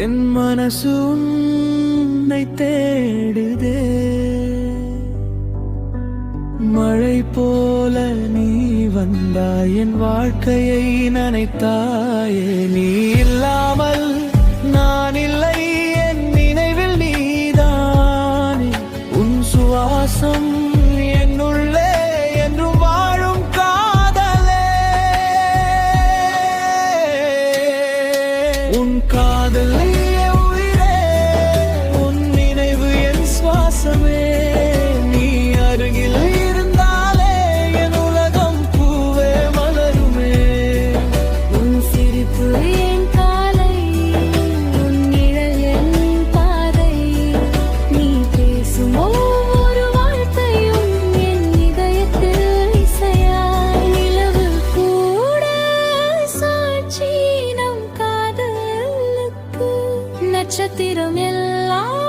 என் மனசு உன்னை தேடுதே, மழை போல நீ வந்தாய் என் வாழ்க்கையை நனைத்தாயே. நீ இல்லாமல் நான் இல்லை, என் நினைவில் நீதானே. உன் சுவாசம் என்னுள்ளே என்றும் வாழும் காதலே. உன் காதல் உயிரே, உன் நினைவு என் சுவாசமே. நீ அருகில் இருந்தாலே என் உலகம் பூவே மலருமே. உன் சிரிப்பு என் காலை, உன் நிழல் என் பாதை. நீ பேசும் ஒவ்வொரு வார்த்தையும் என் இதயத்தில் இசையாய். நிலவு கூட சாட்சி நம் காதலுக்கு, நட்சத்திரம் எல்லாம்